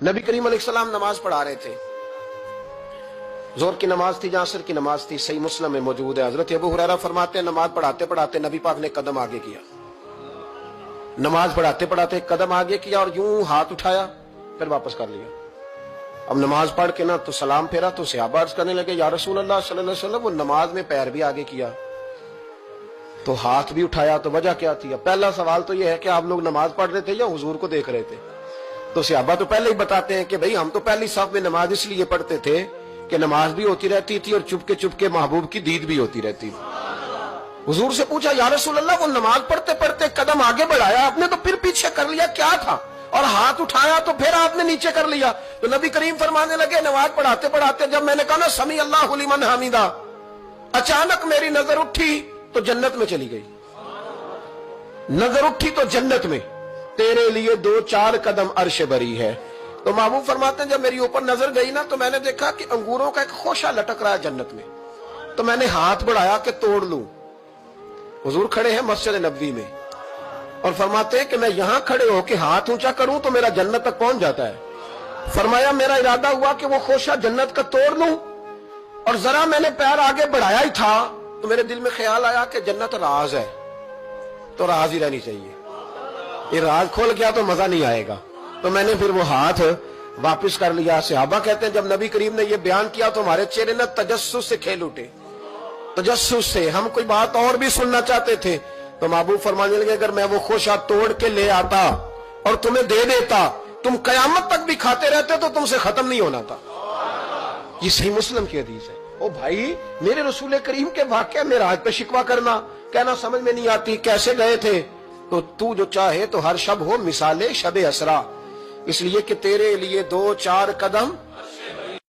नबी करीम अलैहिस्सलाम नमाज पढ़ा रहे थे, जोर की नमाज थी, असर की नमाज थी, सही मुस्लिम में मौजूद है। हजरत अबू हुरैरा फरमाते हैं नमाज पढ़ाते पढ़ाते नबी पाक ने कदम आगे किया, नमाज पढ़ाते पढ़ाते कदम आगे किया और यूं हाथ उठाया फिर वापस कर लिया। अब नमाज पढ़ के ना तो सलाम फेरा तो सहाबा अर्ज करने लगे या रसूल अल्लाह सल्लल्लाहु अलैहि वसल्लम, वो नमाज में पैर भी आगे किया तो हाथ भी उठाया, तो वजह क्या थी? पहला सवाल तो यह है कि आप लोग नमाज पढ़ रहे थे या हुजूर को देख रहे थे? तो सहाबा तो पहले ही बताते हैं कि भाई हम तो पहली साफ में नमाज इसलिए पढ़ते थे कि नमाज भी होती रहती थी और चुपके चुपके महबूब की दीद भी होती रहती थी। हुजूर से पूछा या रसूल अल्लाह, वो नमाज पढ़ते पढ़ते कदम आगे बढ़ाया आपने तो फिर पीछे कर लिया, क्या था? और हाथ उठाया तो फिर आपने नीचे कर लिया। तो नबी करीम फरमाने लगे नमाज पढ़ाते पढ़ाते जब मैंने कहा ना समी अल्लाहु लिमन हमीदा, अचानक मेरी नजर उठी तो जन्नत में चली गई। नजर उठी तो जन्नत में, तेरे लिए 2-4 कदम अर्श बरी है। तो महबूब फरमाते हैं जब मेरी ऊपर नजर गई ना तो मैंने देखा कि अंगूरों का एक खोशा लटक रहा है जन्नत में, तो मैंने हाथ बढ़ाया कि तोड़ लूं। हुजूर खड़े हैं मस्जिद नबवी में और फरमाते हैं कि मैं यहां खड़े होकर हाथ ऊंचा करूं तो मेरा जन्नत तक पहुंच जाता है। फरमाया मेरा इरादा हुआ कि वो खोशा जन्नत का तोड़ लूं और जरा मैंने पैर आगे बढ़ाया ही था तो मेरे दिल में ख्याल आया कि जन्नत राज है तो राज ही रहनी चाहिए, ये राज खोल गया तो मजा नहीं आएगा। तो मैंने फिर वो हाथ वापस कर लिया। सहाबा कहते हैं जब नबी करीम ने ये बयान किया तो हमारे चेहरे न तजस्सुस से खेल उठे, तजस्सुस से हम कोई बात और भी सुनना चाहते थे। तो महबूब फरमाने लगे अगर मैं वो खोशा तोड़ के ले आता और तुम्हें दे देता तुम कयामत तक भी खाते रहते तो तुमसे खत्म नहीं होना था। ये सही मुस्लिम की हदीस है। ओ भाई, मेरे रसूल करीम के वाक़या में राज पे शिकवा करना, कहना समझ में नहीं आती कैसे गए थे। तो तू जो चाहे तो हर शब हो मिसाले शबे असरा, इसलिए कि तेरे लिए 2-4 कदम